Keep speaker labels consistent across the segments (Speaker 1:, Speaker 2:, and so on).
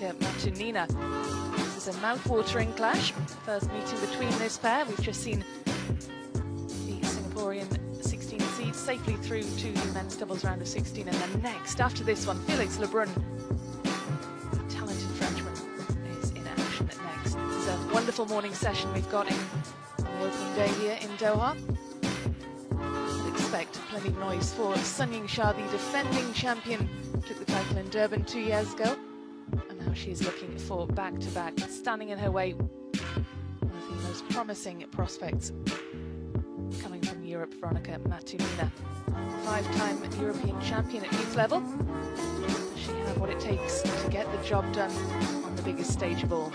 Speaker 1: Veronika MATIUNINA. This is a mouth-watering clash. First meeting between this pair. We've just seen the Singaporean 16 seeds safely through to the men's doubles round of 16, and then next, after this one, Felix Lebrun, the talented Frenchman, is in action next. This is a wonderful morning session we've got on the opening day here in Doha. I'd expect plenty of noise for Sun Yingsha, the defending champion, took the title in Durban 2 years ago, and now she's looking for back-to-back. Standing in her way, one of the most promising prospects coming from Europe, Veronika MATIUNINA. Five-time European champion at youth level. Does she have what it takes to get the job done on the biggest stage of all?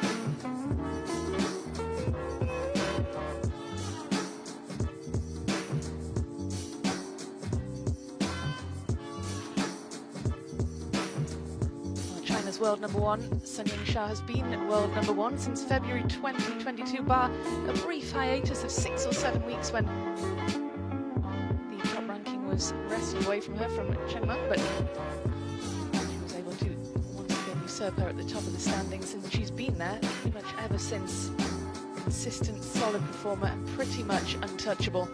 Speaker 1: China's world number one, Sun Yingsha, has been world number one since February 2022, bar a brief hiatus of 6 or 7 weeks when the top ranking was wrestled away from her from Chiangmai, but she was able to once again usurp her at the top of the standings, and she's been there pretty much ever since. Consistent, solid performer and pretty much untouchable.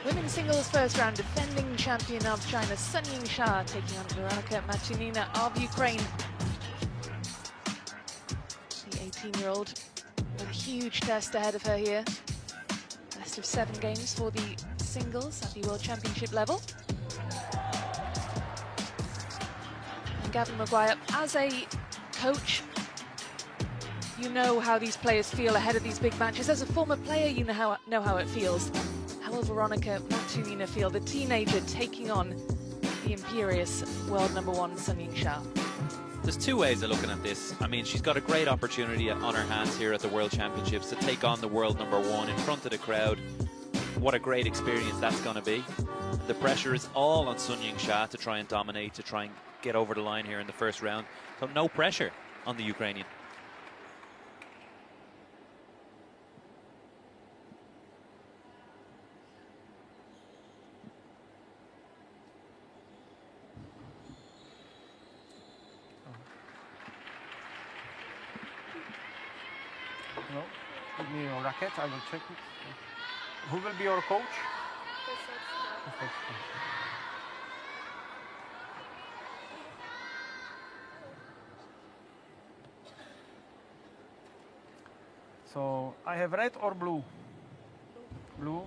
Speaker 1: Women's singles first round, defending champion of China, Sun Yingsha, taking on Veronika MATIUNINA of Ukraine. The 18-year-old with a huge test ahead of her here. Best of 7 games for the singles at the World Championship level. And Gavin Maguire, as a coach, you know how these players feel ahead of these big matches. As a former player, you know how it feels. How will Veronika MATIUNINA feel, the teenager taking on the imperious world number one Sun Yingsha?
Speaker 2: There's two ways of looking at this. I mean, she's got a great opportunity on her hands here at the World Championships to take on the world number one in front of the crowd. What a great experience that's going to be. The pressure is all on Sun Yingsha to try and dominate, to try and get over the line here in the first round. So no pressure on the Ukrainian.
Speaker 3: No, give me your racket, I will check it. Who will be your coach? So, I have red or blue? Blue,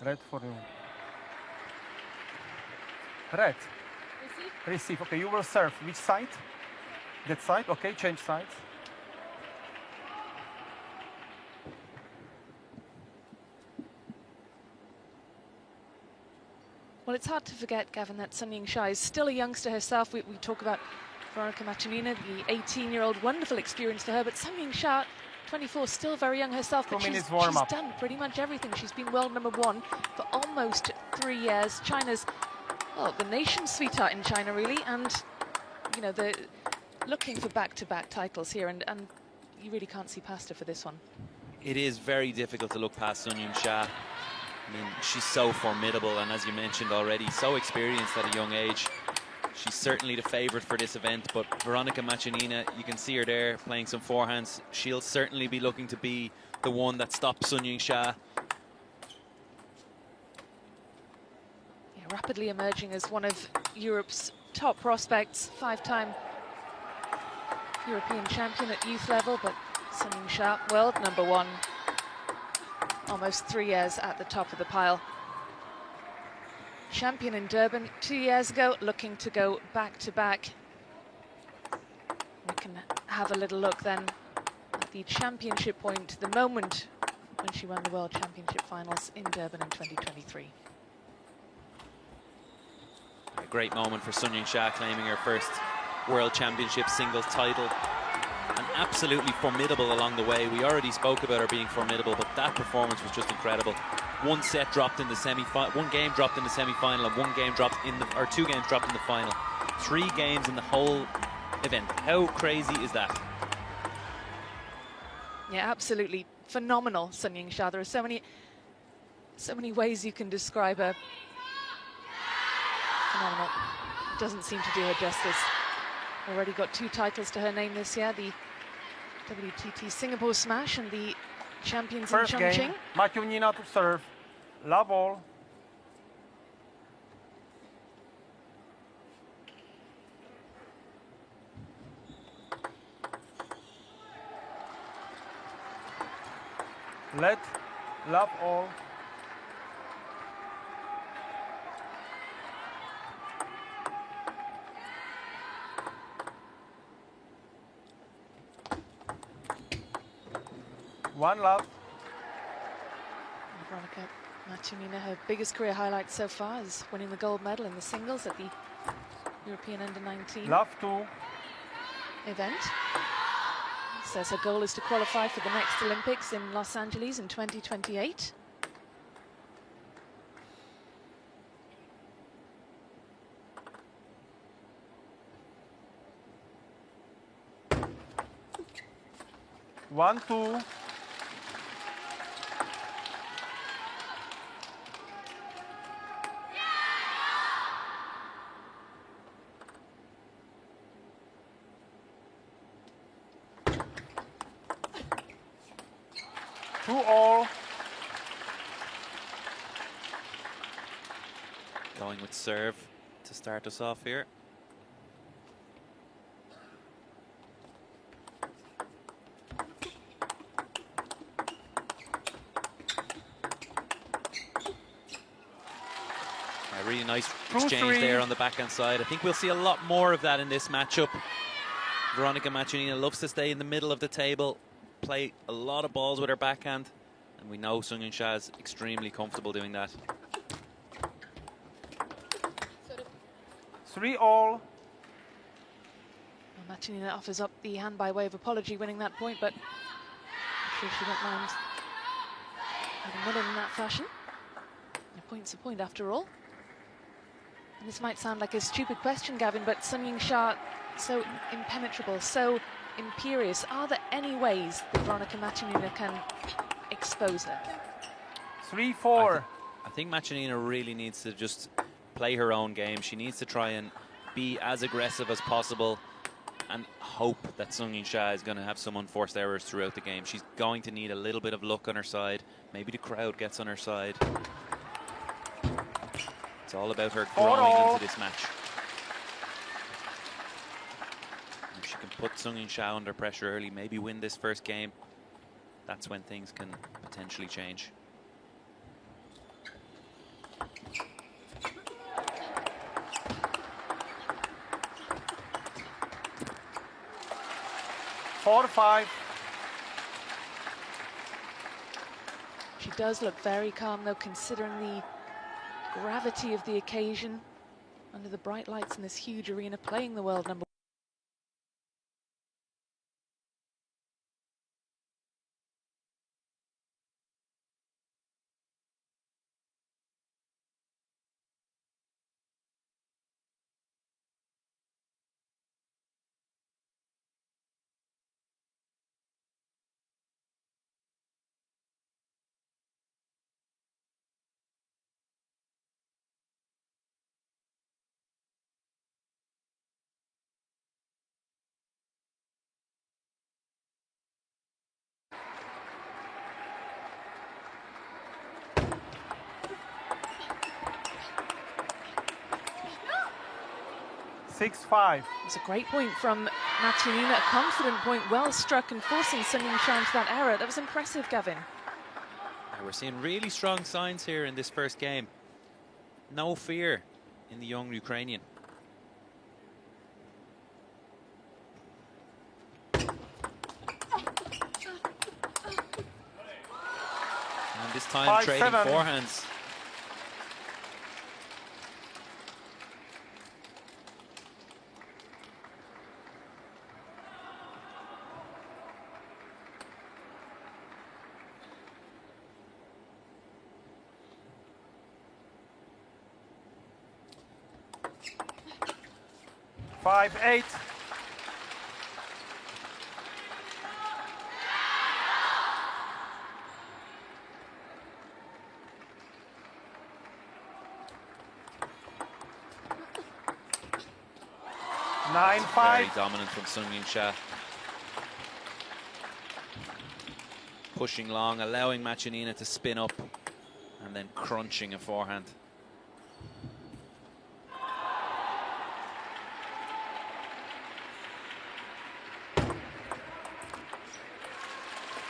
Speaker 3: red for you. Red. Receive. Okay, you will serve. Which side? That side? Okay, change sides.
Speaker 1: Well, it's hard to forget, Gavin, that Sun Yingsha is still a youngster herself. We talk about Veronika MATIUNINA, the 18-year-old, wonderful experience for her, but Sun Yingsha, 24, still very young herself, but she's done pretty much everything. She's been world number one for almost 3 years. China's, well, the nation's sweetheart in China, really, and, you know, they're looking for back-to-back titles here, and you really can't see past her for this one.
Speaker 2: It is very difficult to look past Sun Yingsha. I mean, she's so formidable, and as you mentioned already, so experienced at a young age. She's certainly the favourite for this event, but Veronika MATIUNINA, you can see her there playing some forehands. She'll certainly be looking to be the one that stops Sun Yingsha.
Speaker 1: Yeah, rapidly emerging as one of Europe's top prospects, 5-time European champion at youth level, but Sun Yingsha, world number 1, almost 3 years at the top of the pile. Champion in Durban 2 years ago, looking to go back-to-back. We can have a little look then at the championship point, the moment when she won the World Championship finals in Durban in 2023.
Speaker 2: A great moment for Sun Yingsha, claiming her first World Championship singles title. And absolutely formidable along the way. We already spoke about her being formidable, but that performance was just incredible. One set dropped in the semi-final, one game dropped in the semi-final, and one game dropped in the, or 2 games dropped in the final. 3 games in the whole event. How crazy is that?
Speaker 1: Yeah, absolutely phenomenal, Sun Yingsha. There are so many ways you can describe her. Phenomenal. Doesn't seem to do her justice. Already got 2 titles to her name this year, the WTT Singapore Smash and the Champions
Speaker 3: First
Speaker 1: in
Speaker 3: game,
Speaker 1: Chongqing.
Speaker 3: MATIUNINA to serve. Love all. Let, love all. One love.
Speaker 1: Veronika MATIUNINA, her biggest career highlight so far is winning the gold medal in the singles at the European Under-19
Speaker 3: Love 2.
Speaker 1: event. Says her goal is to qualify for the next Olympics in Los Angeles in 2028.
Speaker 3: One, 2. Two all.
Speaker 2: Going with serve to start us off here. A really nice exchange there on the backhand side. I think we'll see a lot more of that in this matchup. Veronika MATIUNINA loves to stay in the middle of the table, play a lot of balls with her backhand, and we know Sun Yingsha is extremely comfortable doing that.
Speaker 3: 3 all.
Speaker 1: Well, MATIUNINA offers up the hand by way of apology, winning that point, but I'm sure she won't mind having won it in that fashion. A point's a point after all. And this might sound like a stupid question, Gavin, but Sun Yingsha, so impenetrable, so imperious. Are there any ways that Veronika MATIUNINA can expose her?
Speaker 3: 3, 4.
Speaker 2: I think MATIUNINA really needs to just play her own game. She needs to try and be as aggressive as possible and hope that Sun Yingsha is going to have some unforced errors throughout the game. She's going to need a little bit of luck on her side. Maybe the crowd gets on her side. It's all about her growing into this match. If she can put Sun Yingsha under pressure early, maybe win this first game, that's when things can potentially change.
Speaker 3: Four, 5.
Speaker 1: She does look very calm, though, considering the gravity of the occasion under the bright lights in this huge arena, playing the world number
Speaker 3: 6-5.
Speaker 1: It's a great point from MATIUNINA, a confident point, well struck and forcing Sun Yingsha into that error. That was impressive, Gavin.
Speaker 2: And we're seeing really strong signs here in this first game. No fear in the young Ukrainian. And this time trading forehands.
Speaker 3: Five, 8. Nine, 5.
Speaker 2: Very dominant from Sun Yingsha. Pushing long, allowing MATIUNINA to spin up, and then crunching a forehand.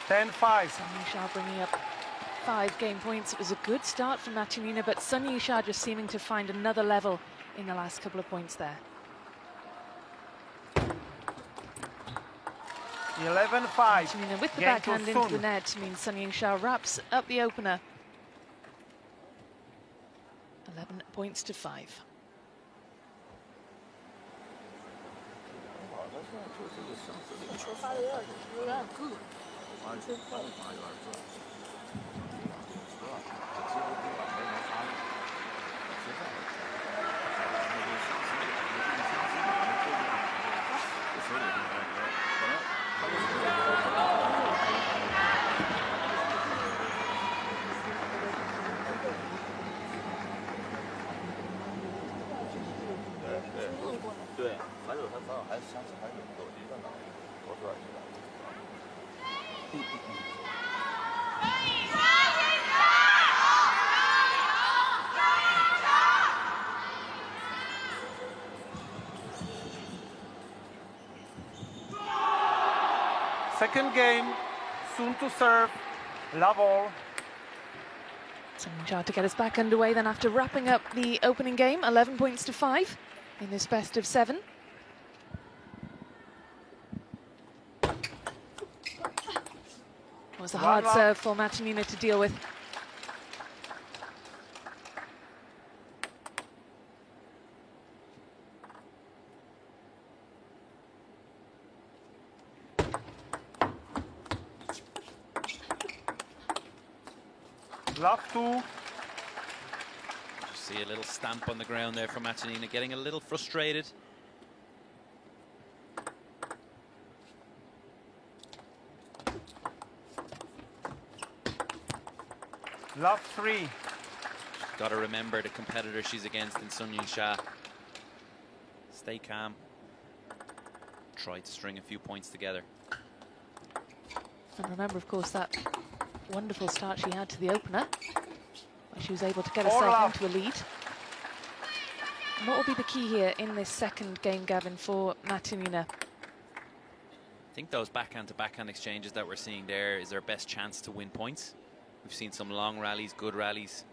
Speaker 3: 10-5.
Speaker 1: Sun Yingsha bringing up 5 game points. It was a good start from MATIUNINA, but Sun Yingsha just seeming to find another level in the last couple of points there.
Speaker 3: 11-5.
Speaker 1: MATIUNINA with the backhand into the net means Sun Yingsha wraps up the opener. 11 points to 5.
Speaker 3: Second game, soon to serve, love all.
Speaker 1: Sun Yingsha to get us back underway then after wrapping up the opening game, 11 points to 5 in this best of 7. Was a hard serve for MATIUNINA to deal with.
Speaker 3: Love 2.
Speaker 2: See a little stamp on the ground there from MATIUNINA, getting a little frustrated.
Speaker 3: Love 3.
Speaker 2: Got to remember the competitor she's against in Sun Yingsha. Stay calm. Try to string a few points together.
Speaker 1: And remember, of course, that wonderful start she had to the opener, where she was able to get herself into a lead. And what will be the key here in this second game, Gavin, for MATIUNINA?
Speaker 2: I think those backhand-to-backhand exchanges that we're seeing there is their best chance to win points. We've seen some long rallies, good rallies.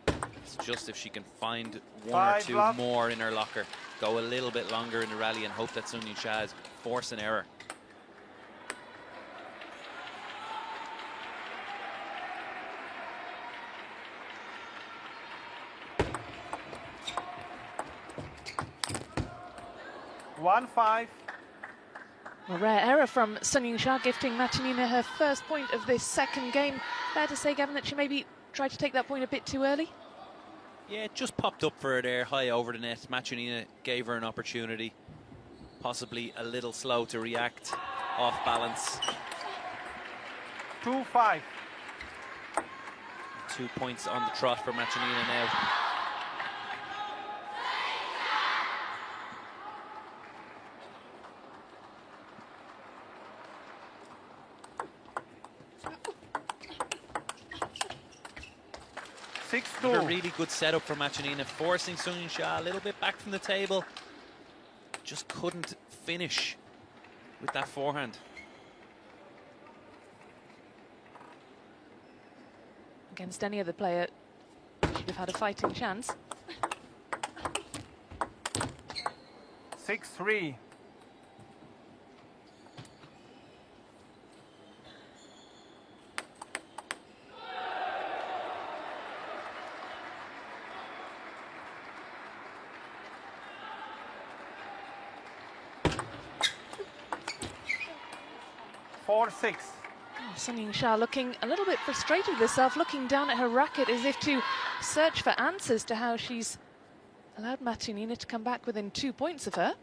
Speaker 2: It's just if she can find one or two more in her locker, go a little bit longer in the rally and hope that Sun Yingsha force an error.
Speaker 3: One-5.
Speaker 1: A rare error from Sun Yingsha, gifting MATIUNINA her first point of this second game. Fair to say, Gavin, that she maybe tried to take that point a bit too early?
Speaker 2: Yeah, it just popped up for her there, high over the net. MATIUNINA gave her an opportunity. Possibly a little slow to react, off balance.
Speaker 3: 2-5.
Speaker 2: 2 points on the trot for MATIUNINA now. A really good setup for MATIUNINA, forcing Sun Yingsha a little bit back from the table. just couldn't finish with that forehand.
Speaker 1: Against any other player, she'd have had a fighting chance.
Speaker 3: 6-3.
Speaker 1: Yingsha looking a little bit frustrated with herself, looking down at her racket as if to search for answers to how she's allowed MATIUNINA to come back within 2 points of her.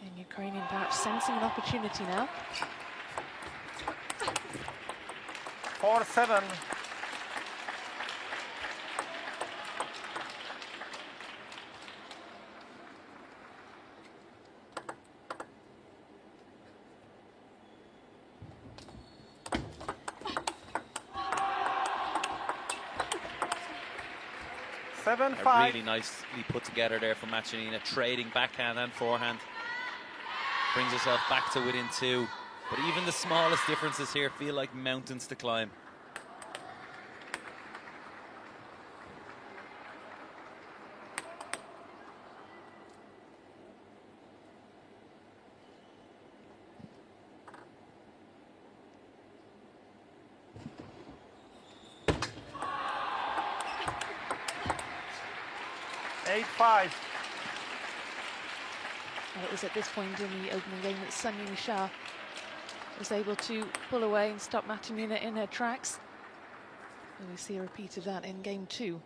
Speaker 1: And Ukrainian perhaps sensing an opportunity now.
Speaker 3: 4-7.
Speaker 2: Really nicely put together there from MATIUNINA, trading backhand and forehand. Brings herself back to within 2. But even the smallest differences here feel like mountains to climb.
Speaker 1: Well, it was at this point in the opening game that Yingsha was able to pull away and stop MATIUNINA in her tracks. And we see a repeat of that in game 2.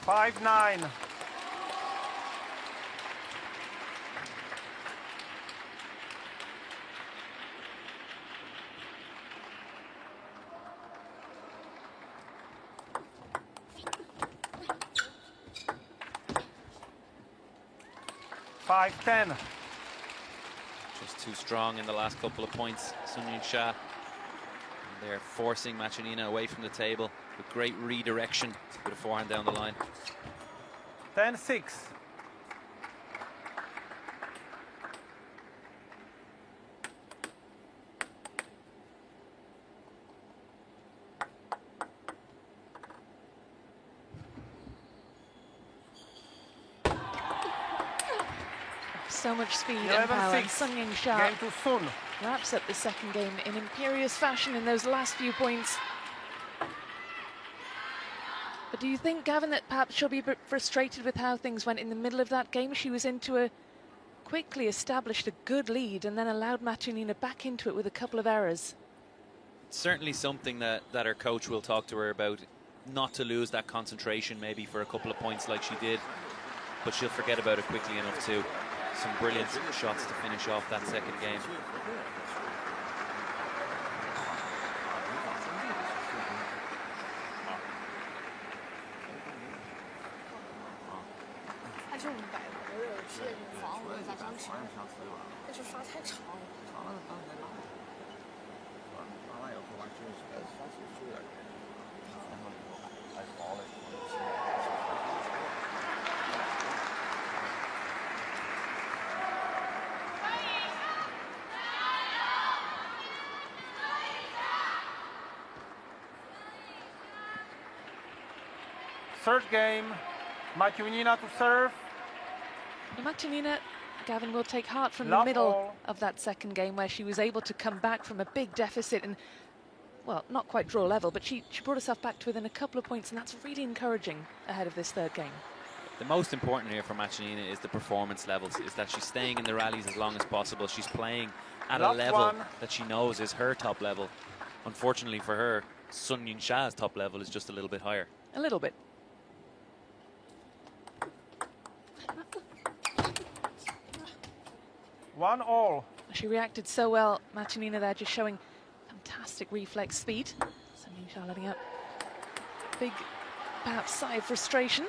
Speaker 3: Five-nine.
Speaker 2: Just too strong in the last couple of points, Yingsha. They're forcing MATIUNINA away from the table with great redirection with a forehand down the line.
Speaker 3: 10-6.
Speaker 1: So much speed and power. And Yingsha
Speaker 3: Game too soon.
Speaker 1: wraps up the second game in imperious fashion in those last few points. But do you think, Gavin, that perhaps she'll be a bit frustrated with how things went in the middle of that game? She was into a quickly established a good lead and then allowed MATIUNINA back into it with a couple of errors.
Speaker 2: Certainly something that her coach will talk to her about, not to lose that concentration maybe for a couple of points like she did, but she'll forget about it quickly enough too. Some brilliant shots to finish off that second game.
Speaker 3: Third game, MATIUNINA to serve.
Speaker 1: MATIUNINA, Gavin, will take heart from
Speaker 3: Love
Speaker 1: the middle
Speaker 3: ball.
Speaker 1: of that second game where she was able to come back from a big deficit and, well, not quite draw level, but she brought herself back to within a couple of points, and that's really encouraging ahead of this third game.
Speaker 2: The most important here for MATIUNINA is the performance levels, is that she's staying in the rallies as long as possible. She's playing at a level that she knows is her top level. Unfortunately for her, Yingsha's top level is just a little bit higher.
Speaker 1: A little bit.
Speaker 3: One all.
Speaker 1: She reacted so well, MATIUNINA there, just showing fantastic reflex speed. Yingsha letting out a big, perhaps, sigh of frustration.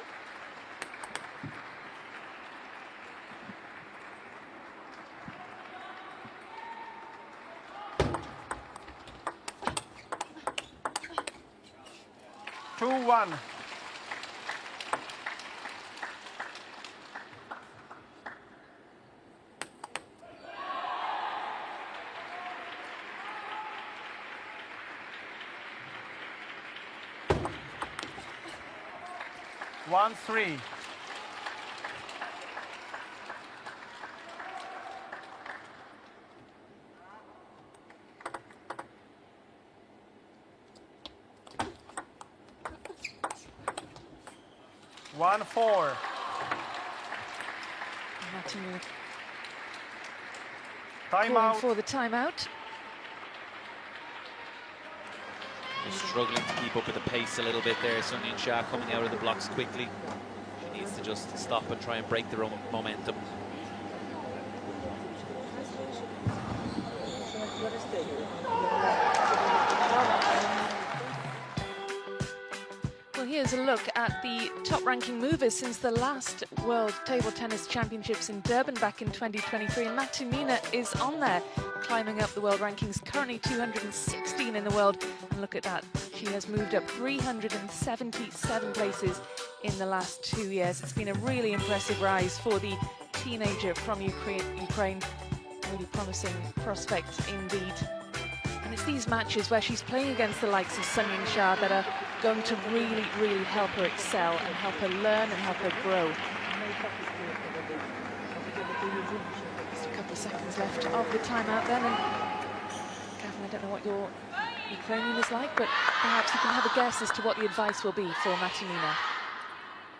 Speaker 3: 2-1. One, 3. One, 4.
Speaker 1: MATIUNINA calling
Speaker 3: Timeout.
Speaker 1: for the timeout.
Speaker 2: Just struggling to keep up with the pace a little bit there. Sun Yingsha coming out of the blocks quickly. She needs to just stop and try and break their own momentum.
Speaker 1: Well, here's a look at the top-ranking movers since the last World Table Tennis Championships in Durban back in 2023. And MATIUNINA is on there, climbing up the world rankings, currently 216 in the world. And look at that, she has moved up 377 places in the last 2 years. It's been a really impressive rise for the teenager from Ukraine. Really promising prospect indeed. And it's these matches where she's playing against the likes of Sun Yingsha that are going to really, really help her excel and help her learn and help her grow. Just a couple of seconds left of the timeout then. And Gavin, I don't know what your Ukrainian is like, but perhaps you can have a guess as to what the advice will be for MATIUNINA.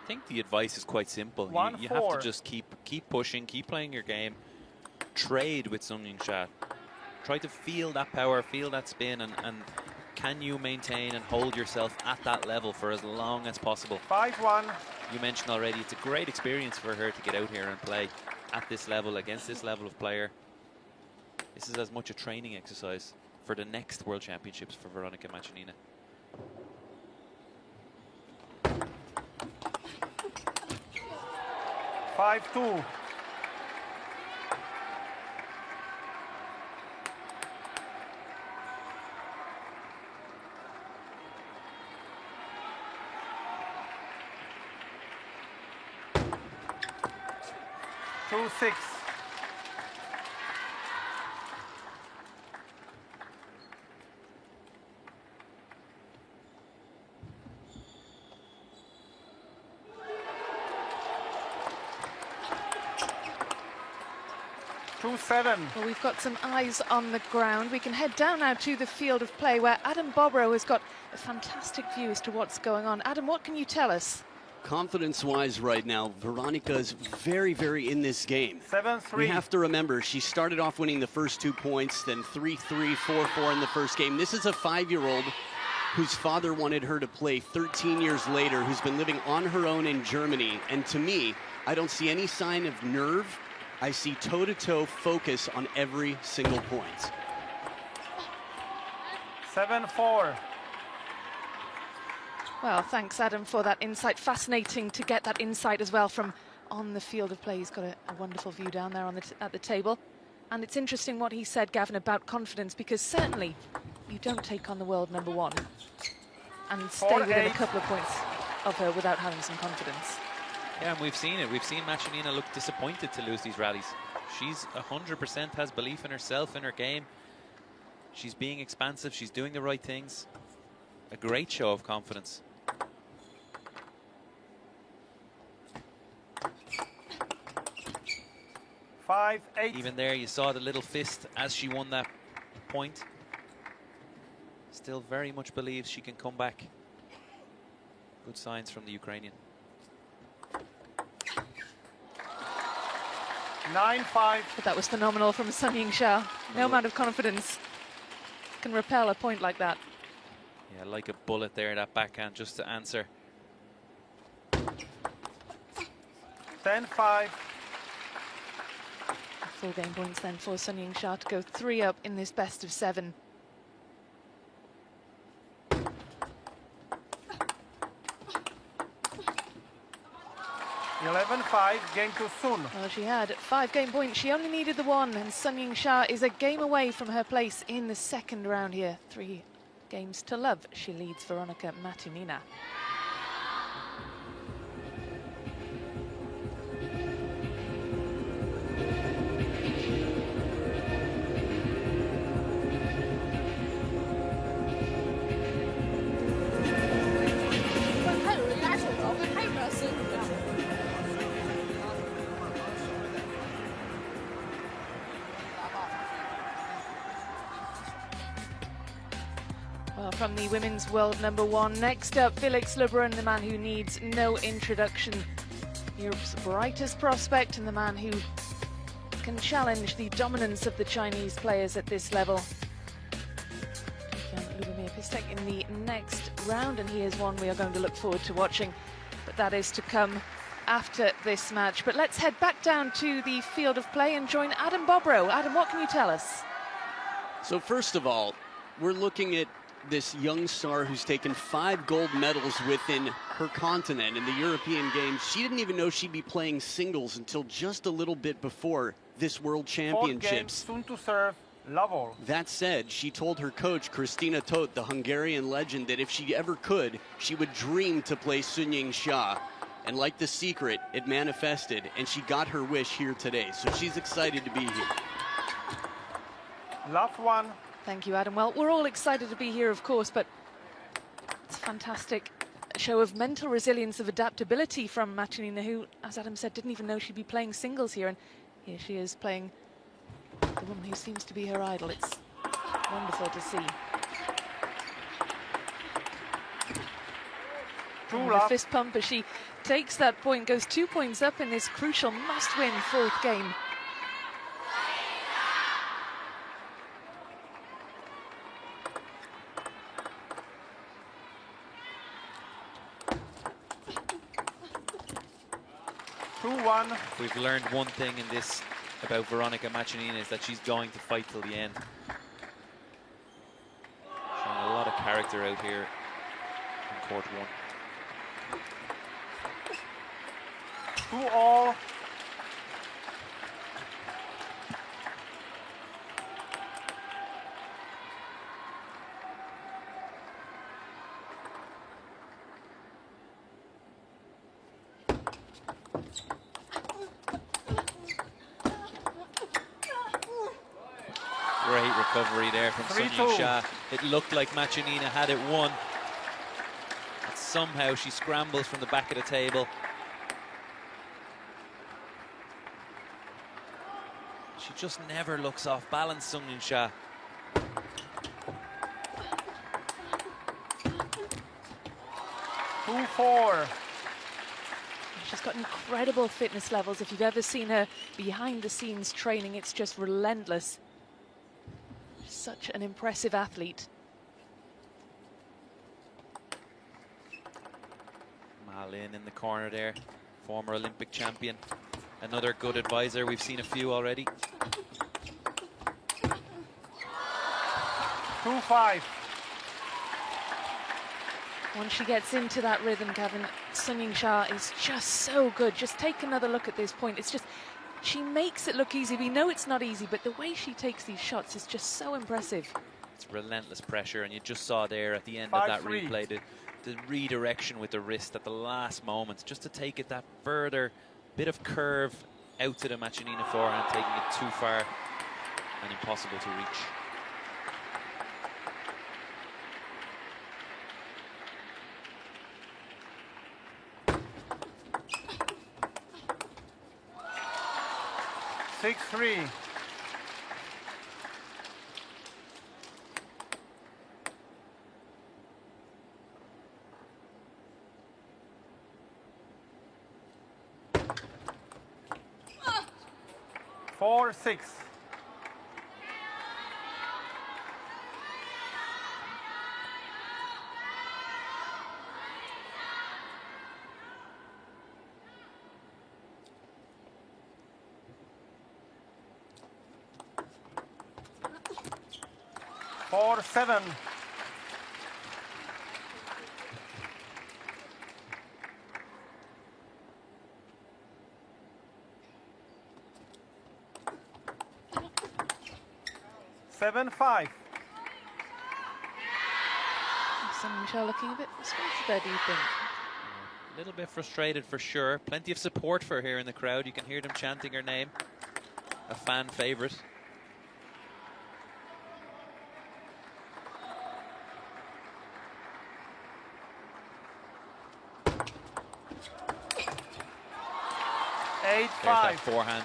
Speaker 2: I think the advice is quite simple. You have to just keep pushing, keep playing your game, trade with Sun Yingsha. Try to feel that power, feel that spin, and can you maintain and hold yourself at that level for as long as possible?
Speaker 3: 5-1.
Speaker 2: You mentioned already, it's a great experience for her to get out here and play at this level, against this level of player. This is as much a training exercise for the next World Championships for Veronika MATIUNINA.
Speaker 3: Five-2. Two, 6. Two, 7.
Speaker 1: Well, we've got some eyes on the ground. We can head down now to the field of play where Adam Bobrow has got a fantastic view as to what's going on. Adam, what can you tell us?
Speaker 4: Confidence-wise right now, Veronica's very, very in this game.
Speaker 3: 7-3.
Speaker 4: We have to remember, she started off winning the first 2 points, then 3-3, 4-4 in the first game. This is a 5-year-old whose father wanted her to play 13 years later, who's been living on her own in Germany. And to me, I don't see any sign of nerve. I see toe-to-toe focus on every single point.
Speaker 3: 7-4.
Speaker 1: Well, thanks, Adam, for that insight. Fascinating to get that insight as well from on the field of play. He's got a wonderful view down there on at the table. And it's interesting what he said, Gavin, about confidence, because certainly you don't take on the world #1 and stay within a couple of points of her without having some confidence.
Speaker 2: Yeah, and we've seen it. We've seen MATIUNINA look disappointed to lose these rallies. She's 100% has belief in herself, in her game. She's being expansive. She's doing the right things. A great show of confidence.
Speaker 3: Five, 8.
Speaker 2: Even there, you saw the little fist as she won that point. Still very much believes she can come back. Good signs from the Ukrainian.
Speaker 3: 9-5.
Speaker 1: But that was phenomenal from Sun Yingsha. No amount of confidence can repel a point like that.
Speaker 2: Yeah, like a bullet there, that backhand just to answer.
Speaker 3: 10-5.
Speaker 1: Full game points then for Sun Yingsha to go 3 up in this best of 7.
Speaker 3: 11-5, game to Sun.
Speaker 1: Well, she had 5 game points. She only needed the 1, and Sun Yingsha is a game away from her place in the second round here. 3 games to love. She leads Veronika MATIUNINA. Well, from the women's world #1, next up, Felix Lebrun, the man who needs no introduction. Europe's brightest prospect and the man who can challenge the dominance of the Chinese players at this level. Lubomir Pistek in the next round, and he is one we are going to look forward to watching, but that is to come after this match. But let's head back down to the field of play and join Adam Bobrow. Adam, what can you tell us?
Speaker 4: So first of all, we're looking at this young star who's taken 5 gold medals within her continent in the European Games. She didn't even know she'd be playing singles until just a little bit before this World Championships.
Speaker 3: Soon to serve, love all.
Speaker 4: That said, she told her coach, Kristina Todt, the Hungarian legend, that if she ever could, she would dream to play Yingsha. And like The Secret, it manifested, and she got her wish here today. So she's excited to be here.
Speaker 3: Last one.
Speaker 1: Thank you, Adam. Well, we're all excited to be here, of course, but it's a fantastic show of mental resilience, of adaptability from MATIUNINA, who, as Adam said, didn't even know she'd be playing singles here. And here she is playing the woman who seems to be her idol. It's wonderful to see. The fist pump as she takes that point, goes 2 points up in this crucial must-win 4th game.
Speaker 2: If we've learned one thing in this about Veronika MATIUNINA, is that she's going to fight till the end. Showing a lot of character out here in court
Speaker 3: 2
Speaker 2: 1.
Speaker 3: all.
Speaker 2: Great recovery there from Yingsha. It looked like MATIUNINA had it won. But somehow she scrambles from the back of the table. She just never looks off balance, Yingsha.
Speaker 3: Two, 4.
Speaker 1: She's got incredible fitness levels. If you've ever seen her behind the scenes training, it's just relentless. Such an impressive athlete.
Speaker 2: Ma Lin in the corner there, former Olympic champion. Another good advisor, we've seen a few already.
Speaker 3: 2-5.
Speaker 1: Once she gets into that rhythm, Gavin, Yingsha is just so good. Just take another look at this point. It's just, she makes it look easy. We know it's not easy, but the way she takes these shots is just so impressive.
Speaker 2: It's relentless pressure, and you just saw there at the end
Speaker 3: 5-3.
Speaker 2: of that replay the redirection with the wrist at the last moment, just to take it that further bit of curve out to the MATIUNINA forehand, taking it too far and impossible to reach.
Speaker 3: Six, 3. Four, 6. Four, 7. Seven, 5.
Speaker 1: Sun Yingsha looking a bit frustrated there, do you think?
Speaker 2: A little bit frustrated for sure. Plenty of support for her here in the crowd. You can hear them chanting her name. A fan favourite. There's that forehand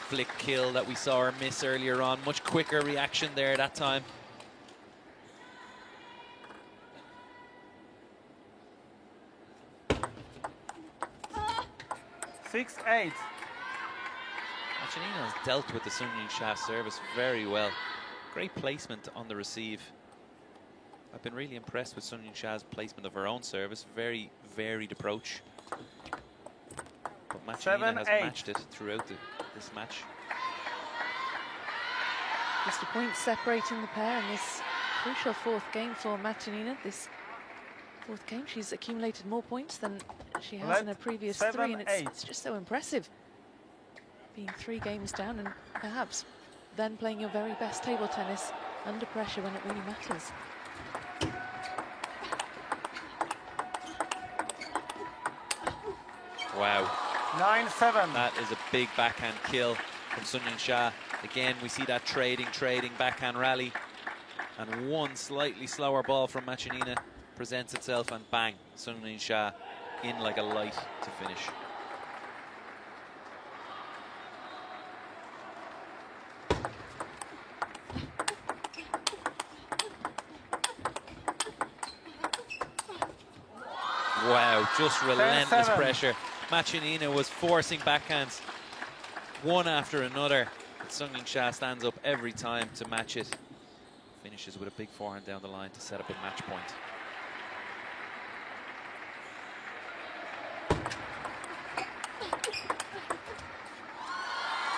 Speaker 2: flick kill that we saw her miss earlier on. Much quicker reaction there that time.
Speaker 3: Six, 8.
Speaker 2: MATIUNINA has dealt with the Sun Yingsha service very well. Great placement on the receive. I've been really impressed with Sun Yingsha's placement of her own service. Very varied approach. But MATIUNINA has matched it throughout this match.
Speaker 1: Just a point separating the pair in this crucial fourth game for MATIUNINA. This fourth game, she's accumulated more points than she has in her previous 3, and it's just so impressive. Being 3 games down and perhaps then playing your very best table tennis under pressure when it really matters.
Speaker 2: Wow.
Speaker 3: 9-7.
Speaker 2: That is a big backhand kill from Sun Yingsha. Again, we see that trading backhand rally. And one slightly slower ball from MATIUNINA presents itself, and bang, Sun Yingsha in like a light to finish. Wow, just relentless pressure. MATIUNINA was forcing backhands one after another. But Sun Yingsha stands up every time to match it. Finishes with a big forehand down the line to set up a match point.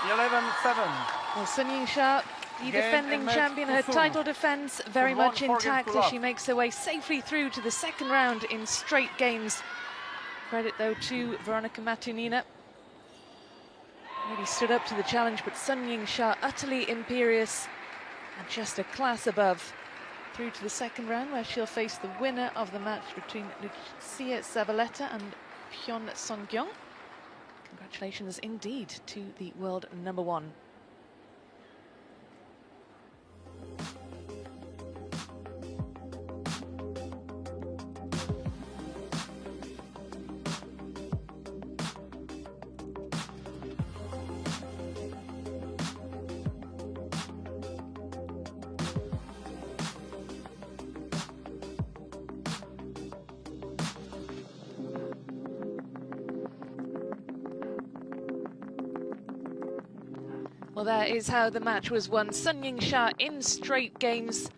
Speaker 1: Well, Sun Yingsha, the defending champion, her title defense very much intact as she makes her way safely through to the second round in straight games. Credit, though, to Veronika MATIUNINA. Really stood up to the challenge, but Sun Yingsha utterly imperious and just a class above. Through to the second round, where she'll face the winner of the match between Lucia Zavaleta and Pyeon Song-kyung. Congratulations indeed to the world #1. Well, that is how the match was won. Sun Yingsha in straight games